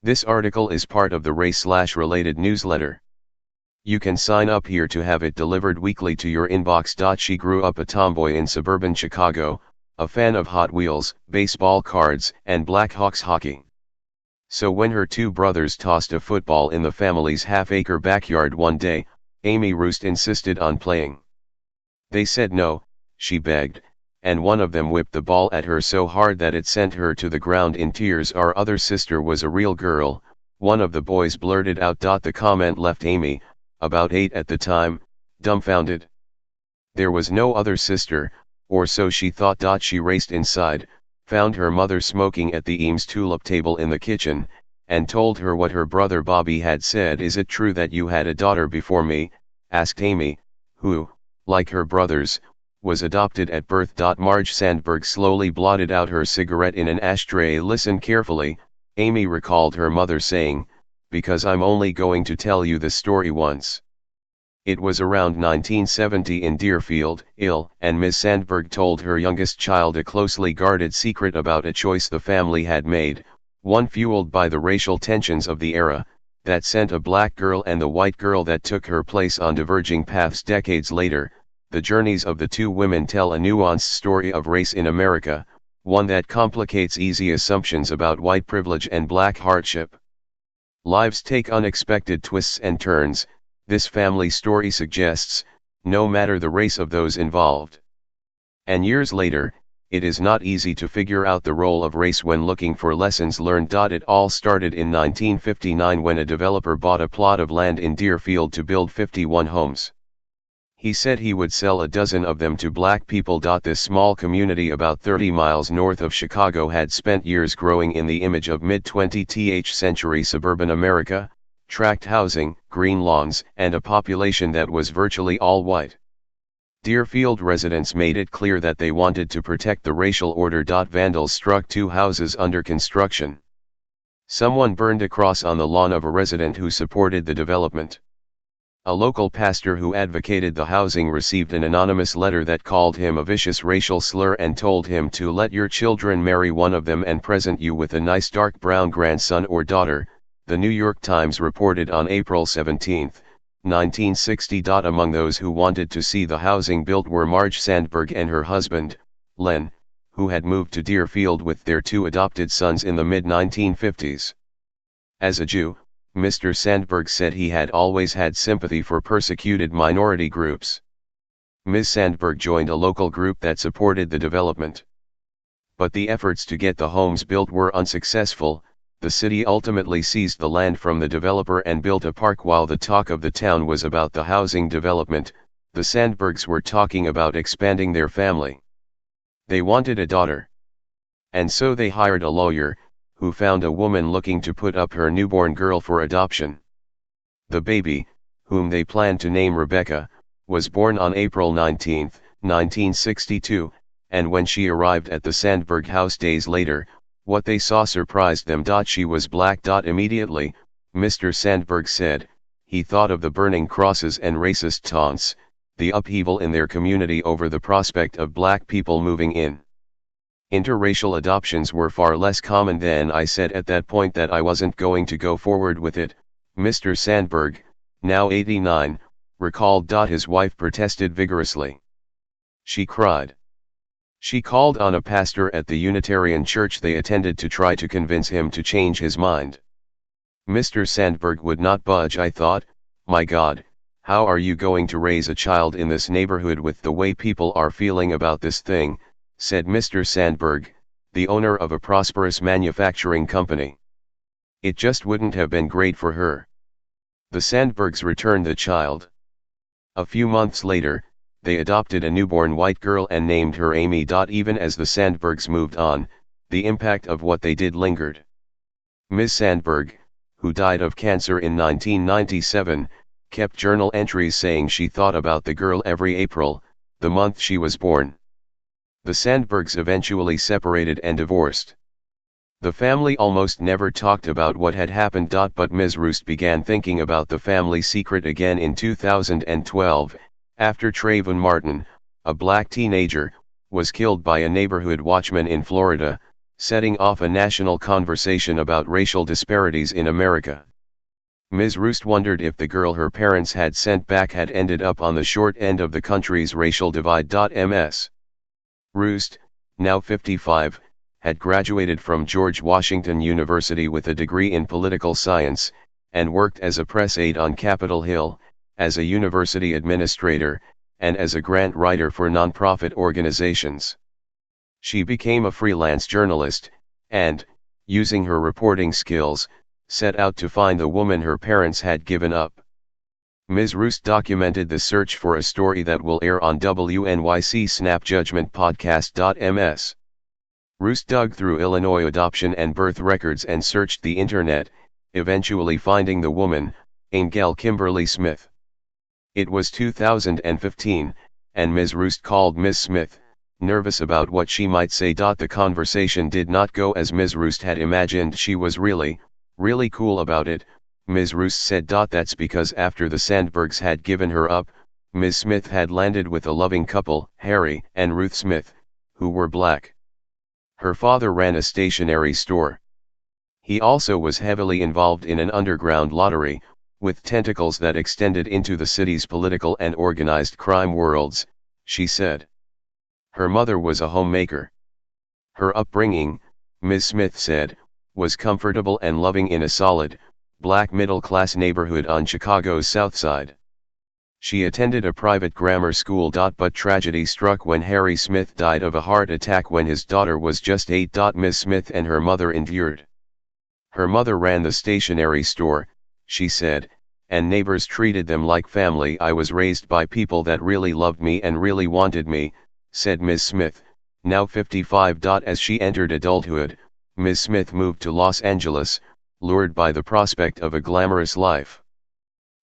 This article is part of the race/related newsletter. You can sign up here to have it delivered weekly to your inbox. She grew up a tomboy in suburban Chicago, a fan of Hot Wheels, baseball cards, and Blackhawks hockey. So when her two brothers tossed a football in the family's half-acre backyard one day, Amy Roost insisted on playing. They said no, she begged, and one of them whipped the ball at her so hard that it sent her to the ground in tears. Our other sister was a real girl, one of the boys blurted out. The comment left Amy, about 8 at the time, dumbfounded. There was no other sister, or so she thought. She raced inside, found her mother smoking at the Eames tulip table in the kitchen, and told her what her brother Bobby had said. "Is it true that you had a daughter before me?" asked Amy, who, like her brothers, was adopted at birth. Marge Sandberg slowly blotted out her cigarette in an ashtray. "Listen carefully," Amy recalled her mother saying, "because I'm only going to tell you the story once." It was around 1970 in Deerfield, Ill, and Ms. Sandberg told her youngest child a closely guarded secret about a choice the family had made, one fueled by the racial tensions of the era, that sent a black girl and the white girl that took her place on diverging paths. Decades later, the journeys of the two women tell a nuanced story of race in America, one that complicates easy assumptions about white privilege and black hardship. Lives take unexpected twists and turns, this family story suggests, no matter the race of those involved. And years later, it is not easy to figure out the role of race when looking for lessons learned. It all started in 1959 when a developer bought a plot of land in Deerfield to build 51 homes. He said he would sell a dozen of them to black people. This small community about 30 miles north of Chicago had spent years growing in the image of mid-20th century suburban America, tract housing, green lawns, and a population that was virtually all white. Deerfield residents made it clear that they wanted to protect the racial order. Vandals struck two houses under construction. Someone burned a cross on the lawn of a resident who supported the development. A local pastor who advocated the housing received an anonymous letter that called him a vicious racial slur and told him to let your children marry one of them and present you with a nice dark brown grandson or daughter, the New York Times reported on April 17, 1960. Among those who wanted to see the housing built were Marge Sandberg and her husband, Len, who had moved to Deerfield with their two adopted sons in the mid-1950s. As a Jew, Mr. Sandberg said he had always had sympathy for persecuted minority groups. Ms. Sandberg joined a local group that supported the development. But the efforts to get the homes built were unsuccessful. The city ultimately seized the land from the developer and built a park. While the talk of the town was about the housing development, the Sandbergs were talking about expanding their family. They wanted a daughter. And so they hired a lawyer, who found a woman looking to put up her newborn girl for adoption. The baby, whom they planned to name Rebecca, was born on April 19, 1962, and when she arrived at the Sandberg house days later, what they saw surprised them. She was black. Immediately, Mr. Sandberg said, he thought of the burning crosses and racist taunts, the upheaval in their community over the prospect of black people moving in. Interracial adoptions were far less common then. I said at that point that I wasn't going to go forward with it, Mr. Sandberg, now 89, recalled. His wife protested vigorously. She cried. She called on a pastor at the Unitarian church they attended to try to convince him to change his mind. Mr. Sandberg would not budge. I thought, my God, how are you going to raise a child in this neighborhood with the way people are feeling about this thing, said Mr. Sandberg, the owner of a prosperous manufacturing company. It just wouldn't have been great for her. The Sandbergs returned the child. A few months later, they adopted a newborn white girl and named her Amy. Even as the Sandbergs moved on, the impact of what they did lingered. Ms. Sandberg, who died of cancer in 1997, kept journal entries saying she thought about the girl every April, the month she was born. The Sandbergs eventually separated and divorced. The family almost never talked about what had happened. But Ms. Roost began thinking about the family secret again in 2012, after Trayvon Martin, a black teenager, was killed by a neighborhood watchman in Florida, setting off a national conversation about racial disparities in America. Ms. Roost wondered if the girl her parents had sent back had ended up on the short end of the country's racial divide. Ms. Roost, now 55, had graduated from George Washington University with a degree in political science, and worked as a press aide on Capitol Hill, as a university administrator, and as a grant writer for nonprofit organizations. She became a freelance journalist, and, using her reporting skills, set out to find the woman her parents had given up. Ms. Roost documented the search for a story that will air on WNYC Snap Judgment Podcast. Ms. Roost dug through Illinois adoption and birth records and searched the internet, eventually finding the woman, Angel Kimberly Smith. It was 2015, and Ms. Roost called Ms. Smith, nervous about what she might say. The conversation did not go as Ms. Roost had imagined. She was really cool about it, Ms. Roost said. That's because after the Sandbergs had given her up, Ms. Smith had landed with a loving couple, Harry and Ruth Smith, who were black. Her father ran a stationery store. He also was heavily involved in an underground lottery, with tentacles that extended into the city's political and organized crime worlds, she said. Her mother was a homemaker. Her upbringing, Ms. Smith said, was comfortable and loving in a solid, black middle-class neighborhood on Chicago's South Side. She attended a private grammar school. But tragedy struck when Harry Smith died of a heart attack when his daughter was just 8. Ms. Smith and her mother endured. Her mother ran the stationery store, she said, and neighbors treated them like family. I was raised by people that really loved me and really wanted me, said Ms. Smith, now 55. As she entered adulthood, Ms. Smith moved to Los Angeles, lured by the prospect of a glamorous life.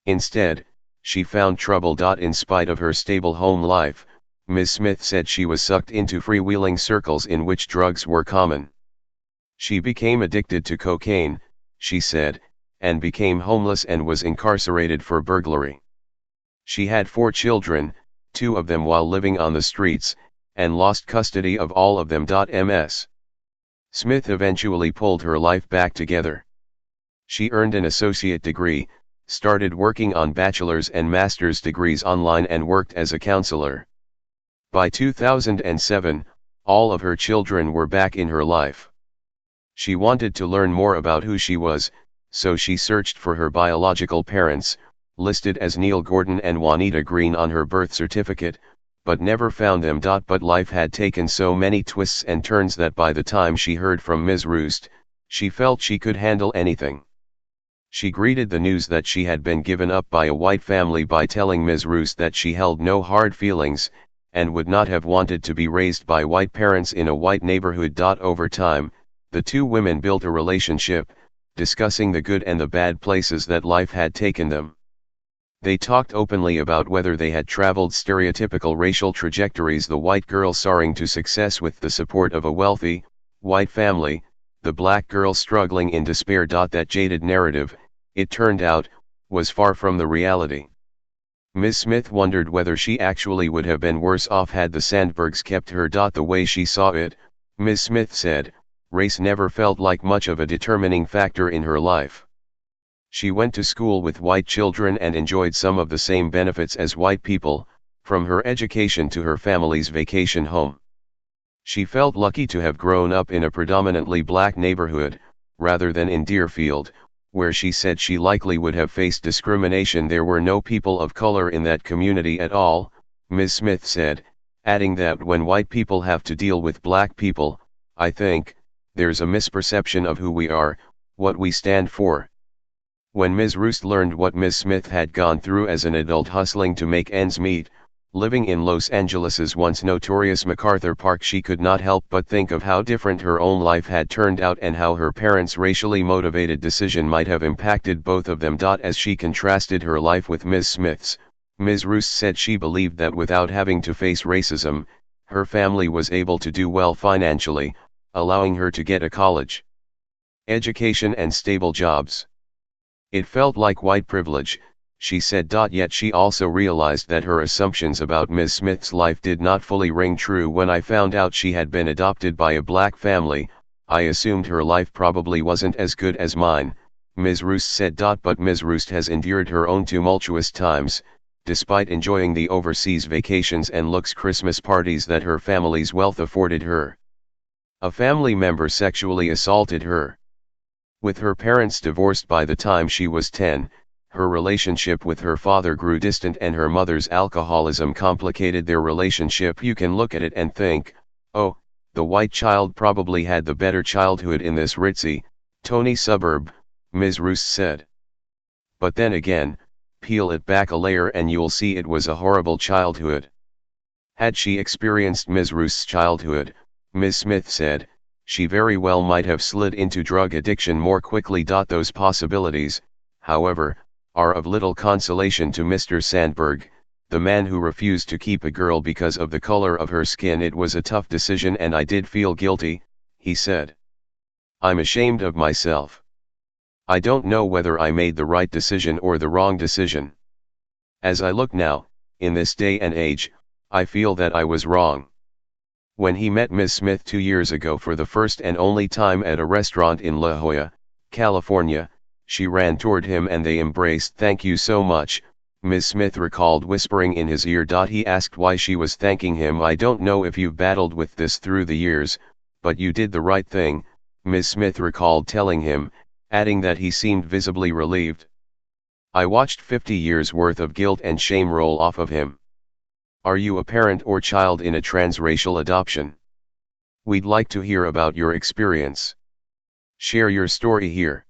Instead, she found trouble. In spite of her stable home life, Ms. Smith said she was sucked into freewheeling circles in which drugs were common. She became addicted to cocaine, she said, and became homeless and was incarcerated for burglary. She had 4 children, 2 of them while living on the streets, and lost custody of all of them. Ms. Smith eventually pulled her life back together. She earned an associate degree, started working on bachelor's and master's degrees online, and worked as a counselor. By 2007, all of her children were back in her life. She wanted to learn more about who she was, so she searched for her biological parents, listed as Neil Gordon and Juanita Green on her birth certificate, but never found them. But life had taken so many twists and turns that by the time she heard from Ms. Roost, she felt she could handle anything. She greeted the news that she had been given up by a white family by telling Ms. Roost that she held no hard feelings, and would not have wanted to be raised by white parents in a white neighborhood. Over time, the two women built a relationship, discussing the good and the bad places that life had taken them. They talked openly about whether they had traveled stereotypical racial trajectories, the white girl soaring to success with the support of a wealthy, white family, the black girl struggling in despair. That jaded narrative, it turned out, was far from the reality. Ms. Smith wondered whether she actually would have been worse off had the Sandbergs kept her. The way she saw it, Ms. Smith said, race never felt like much of a determining factor in her life. She went to school with white children and enjoyed some of the same benefits as white people, from her education to her family's vacation home. She felt lucky to have grown up in a predominantly black neighborhood, rather than in Deerfield, where she said she likely would have faced discrimination. There were no people of color in that community at all, Ms. Smith said, adding that when white people have to deal with black people, I think, there's a misperception of who we are, what we stand for. When Ms. Roost learned what Ms. Smith had gone through as an adult, hustling to make ends meet, living in Los Angeles's once notorious MacArthur Park, she could not help but think of how different her own life had turned out and how her parents' racially motivated decision might have impacted both of them. As she contrasted her life with Ms. Smith's, Ms. Roost said she believed that without having to face racism, her family was able to do well financially, allowing her to get a college education and stable jobs. It felt like white privilege, she said. Yet she also realized that her assumptions about Ms. Smith's life did not fully ring true. When I found out she had been adopted by a black family, I assumed her life probably wasn't as good as mine, Ms. Roost said. But Ms. Roost has endured her own tumultuous times, despite enjoying the overseas vacations and looks Christmas parties that her family's wealth afforded her. A family member sexually assaulted her. With her parents divorced by the time she was 10, her relationship with her father grew distant and her mother's alcoholism complicated their relationship. You can look at it and think, oh, the white child probably had the better childhood in this ritzy, Tony suburb, Ms. Roost said. But then again, peel it back a layer and you'll see it was a horrible childhood. Had she experienced Ms. Roost's childhood, Ms. Smith said, she very well might have slid into drug addiction more quickly. Those possibilities, however, are of little consolation to Mr. Sandberg, the man who refused to keep a girl because of the color of her skin. It was a tough decision and I did feel guilty, he said. I'm ashamed of myself. I don't know whether I made the right decision or the wrong decision. As I look now, in this day and age, I feel that I was wrong. When he met Ms. Smith 2 years ago for the first and only time at a restaurant in La Jolla, California, she ran toward him and they embraced. Thank you so much, Ms. Smith recalled, whispering in his ear. He asked why she was thanking him. I don't know if you've battled with this through the years, but you did the right thing, Ms. Smith recalled telling him, adding that he seemed visibly relieved. I watched 50 years worth of guilt and shame roll off of him. Are you a parent or child in a transracial adoption? We'd like to hear about your experience. Share your story here.